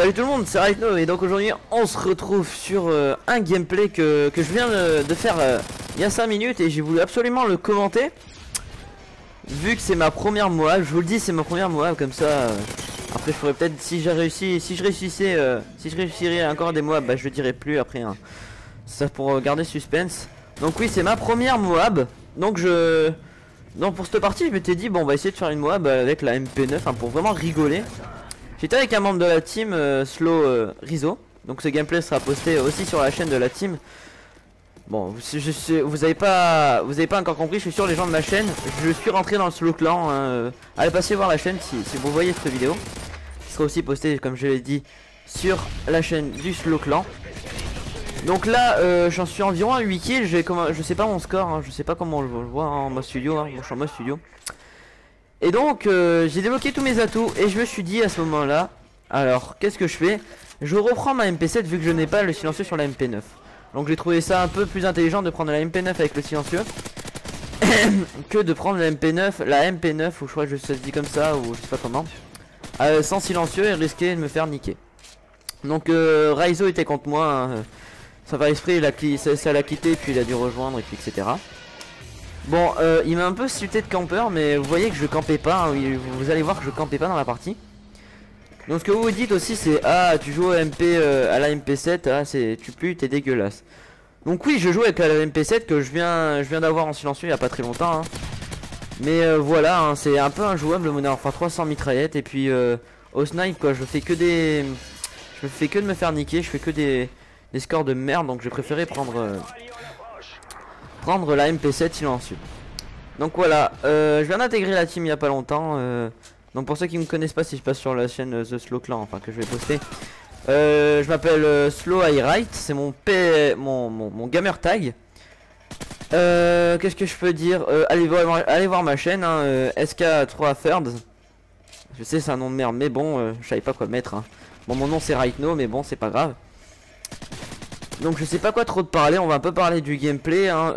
Salut tout le monde, c'est Raitno et donc aujourd'hui on se retrouve sur un gameplay que je viens de faire il y a 5 minutes et j'ai voulu absolument le commenter. Vu que c'est ma première Moab, je vous le dis, c'est ma première Moab, comme ça après je pourrais peut-être, si je réussirais encore des Moab, bah je le dirai plus après hein. Ça pour garder suspense. Donc oui, c'est ma première Moab. Donc pour cette partie je m'étais dit bon on va essayer de faire une Moab avec la MP9 hein, pour vraiment rigoler. J'étais avec un membre de la team Slow Rizzo. Donc ce gameplay sera posté aussi sur la chaîne de la team. Bon, vous avez pas encore compris, je suis sûr les gens de ma chaîne. Je suis rentré dans le Slow Clan hein, allez passer voir la chaîne si vous voyez cette vidéo. Qui sera aussi posté comme je l'ai dit sur la chaîne du Slow Clan. Donc là j'en suis environ à 8 kills. Je sais pas mon score hein, je sais pas comment on le voit en mode studio hein, je suis en mode studio. Et donc j'ai débloqué tous mes atouts et je me suis dit à ce moment là, alors qu'est-ce que je fais? Je reprends ma MP7 vu que je n'ai pas le silencieux sur la MP9. Donc j'ai trouvé ça un peu plus intelligent de prendre la MP9 avec le silencieux que de prendre la MP9 ou je crois que ça se dit comme ça ou je sais pas comment, sans silencieux et risquer de me faire niquer. Donc Raizo était contre moi hein, ça va exprès, ça l'a quitté puis il a dû rejoindre et puis etc. Bon, il m'a un peu suité de campeur, mais vous voyez que je campais pas, hein, vous allez voir que je campais pas dans la partie. Donc ce que vous vous dites aussi c'est ah tu joues à la MP7, ah tu pues, t'es dégueulasse. Donc oui je joue avec la MP7 que je viens d'avoir en silencieux il y a pas très longtemps hein. Mais voilà hein, c'est un peu injouable le Modern Warfare 3 sans mitraillette et puis au snipe quoi je fais que de me faire niquer, je fais que des scores de merde donc j'ai préféré prendre la MP7 silencieux. Donc voilà, je viens d'intégrer la team il y a pas longtemps. Donc pour ceux qui me connaissent pas, si je passe sur la chaîne The Slow Clan, enfin que je vais poster, je m'appelle Slow Highlight, c'est mon gamer tag. Qu'est-ce que je peux dire, allez voir ma chaîne, hein, SK3 Thirds. Je sais c'est un nom de merde, mais bon, je savais pas quoi mettre. Hein. Bon mon nom c'est Raitno, mais bon c'est pas grave. Donc je sais pas quoi trop de parler, on va un peu parler du gameplay hein.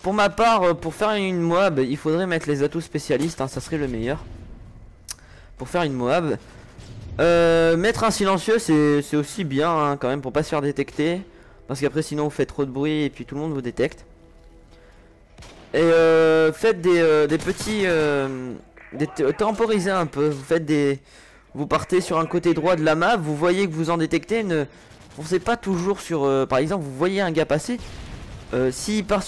Pour ma part, pour faire une Moab, il faudrait mettre les atouts spécialistes hein, ça serait le meilleur. Pour faire une Moab mettre un silencieux c'est aussi bien hein, quand même pour pas se faire détecter. Parce qu'après sinon vous faites trop de bruit et puis tout le monde vous détecte. Et faites des petits temporisez un peu, vous partez sur un côté droit de la map, vous voyez que vous en détectez, ne foncez pas toujours sur par exemple vous voyez un gars passer, s'il part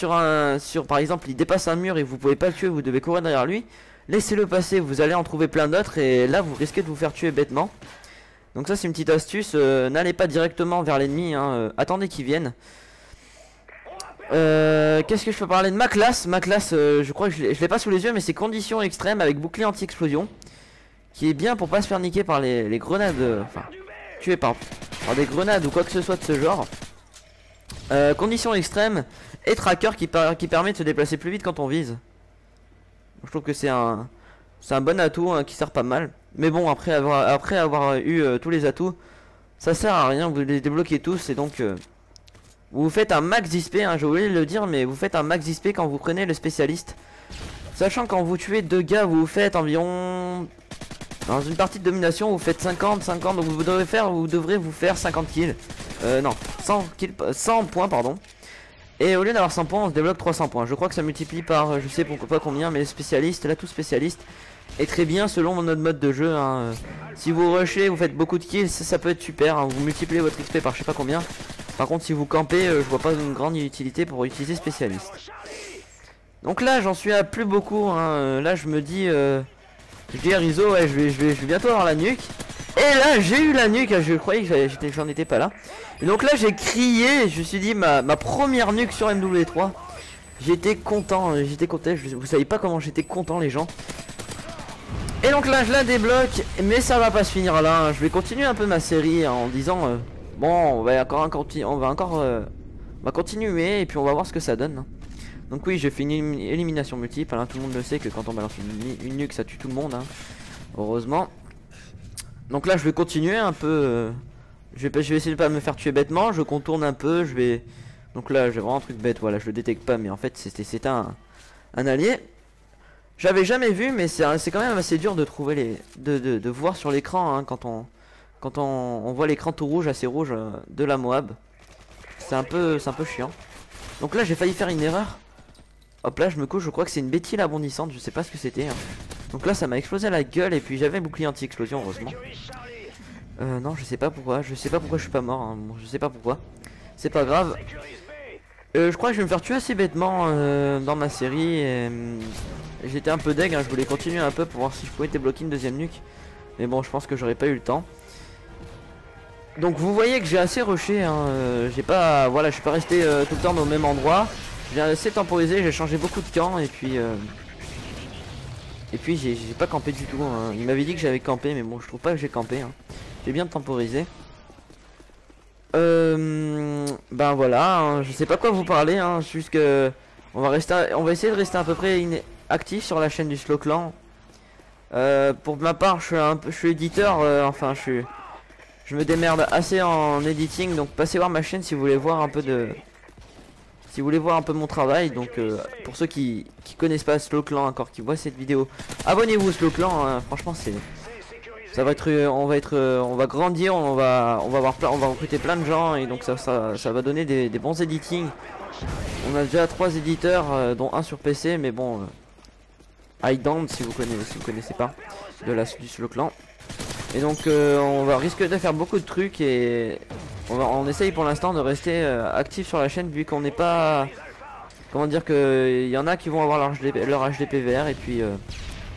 par exemple il dépasse un mur et vous pouvez pas le tuer, vous devez courir derrière lui, laissez-le passer, vous allez en trouver plein d'autres et là vous risquez de vous faire tuer bêtement. Donc ça c'est une petite astuce, n'allez pas directement vers l'ennemi hein, attendez qu'il vienne. Qu'est-ce que je peux parler de ma classe? Je crois que je l'ai pas sous les yeux mais c'est conditions extrêmes avec bouclier anti-explosion qui est bien pour pas se faire niquer par les grenades, enfin tuer par des grenades ou quoi que ce soit de ce genre. Conditions extrêmes et tracker qui permet de se déplacer plus vite quand on vise. Je trouve que c'est un bon atout hein, qui sert pas mal. Mais bon après avoir eu tous les atouts, ça sert à rien, vous les débloquez tous et donc vous faites un max d'XP hein, j'ai oublié de le dire mais vous faites un max d'XP quand vous prenez le spécialiste. Sachant quand vous tuez 2 gars vous faites environ, dans une partie de domination vous faites 50 donc vous devrez vous faire 50 kills. Non 100 points pardon. Et au lieu d'avoir 100 points on se débloque 300 points. Je crois que ça multiplie par je sais pas combien, mais spécialiste, l'atout spécialiste est très bien selon notre mode de jeu hein. Si vous rushez, vous faites beaucoup de kills, ça peut être super hein. Vous multipliez votre XP par je sais pas combien. Par contre si vous campez, je vois pas une grande utilité pour utiliser spécialiste. Donc là j'en suis à plus beaucoup hein. Là je me dis je dis à Rizzo ouais je vais bientôt avoir la nuque. Et là j'ai eu la nuque, je croyais que j'en étais pas là. Et donc là j'ai crié, je me suis dit ma première nuque sur MW3. J'étais content, vous savez pas comment j'étais content les gens. Et donc là je la débloque, mais ça va pas se finir là hein. Je vais continuer un peu ma série hein, en disant bon on va continuer et puis on va voir ce que ça donne hein. Donc oui j'ai fait une élimination multiple hein. Tout le monde le sait que quand on balance une nuque ça tue tout le monde hein. Heureusement. Donc là je vais continuer un peu je vais essayer de pas me faire tuer bêtement. Je contourne un peu, donc là j'ai vraiment un truc bête, voilà je le détecte pas mais en fait c'était un allié. J'avais jamais vu mais c'est quand même assez dur de trouver de voir sur l'écran hein, quand quand on voit l'écran tout rouge, assez rouge de la Moab. C'est un peu chiant. Donc là j'ai failli faire une erreur. Hop là je me couche, je crois que c'est une bétille abondissante, je sais pas ce que c'était. Hein. Donc là ça m'a explosé à la gueule et puis j'avais un bouclier anti-explosion heureusement. Non je sais pas pourquoi, je suis pas mort, hein. Bon, je sais pas pourquoi. C'est pas grave. Je crois que je vais me faire tuer assez bêtement dans ma série. J'étais un peu deg, hein, je voulais continuer un peu pour voir si je pouvais débloquer une deuxième nuque. Mais bon je pense que j'aurais pas eu le temps. Donc vous voyez que j'ai assez rushé, hein, j'ai pas, voilà, je suis pas resté tout le temps au même endroit. J'ai assez temporisé, j'ai changé beaucoup de camp et puis j'ai pas campé du tout. Hein. Il m'avait dit que j'avais campé, mais bon, je trouve pas que j'ai campé. Hein. J'ai bien temporisé. Ben voilà, hein, je sais pas quoi vous parler, hein, juste que on va essayer de rester à peu près actif sur la chaîne du Slow Clan. Pour ma part, je suis éditeur, enfin je me démerde assez en editing, donc passez voir ma chaîne si vous voulez voir un peu mon travail. Donc pour ceux qui connaissent pas Slow Clan encore, qui voient cette vidéo, abonnez-vous Slow Clan, hein, franchement ça va être on va grandir, on va recruter plein de gens et donc ça va donner des bons editing. On a déjà 3 éditeurs dont un sur PC, mais bon Highdown si vous connaissez pas du Slow Clan. Et donc on va risquer de faire beaucoup de trucs et on essaye pour l'instant de rester actif sur la chaîne vu qu'on n'est pas, comment dire, que il y en a qui vont avoir leur HDP vert et puis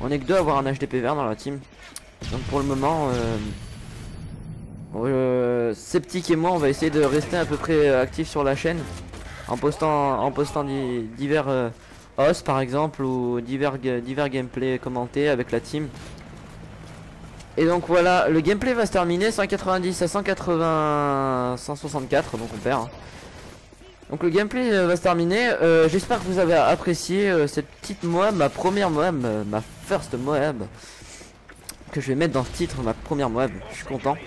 on est que 2 à avoir un HDP vert dans la team. Donc pour le moment Sceptique et moi on va essayer de rester à peu près actif sur la chaîne en postant divers hosts par exemple ou divers gameplay commentés avec la team. Et donc voilà, le gameplay va se terminer 190 à 164, donc on perd. Hein. Donc le gameplay va se terminer. J'espère que vous avez apprécié cette petite Moab, ma première Moab, ma first Moab, que je vais mettre dans ce titre, ma première Moab. Je suis content.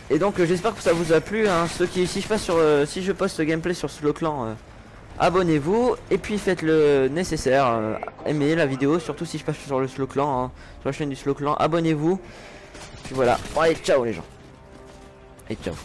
Et donc j'espère que ça vous a plu. Hein. Si je poste ce gameplay sur Slow Clan, abonnez-vous et puis faites le nécessaire. Aimez la vidéo, surtout si je passe sur le Slow Clan, hein, sur la chaîne du Slow Clan. Abonnez-vous. Puis voilà. Bon, allez, ciao les gens. Et ciao.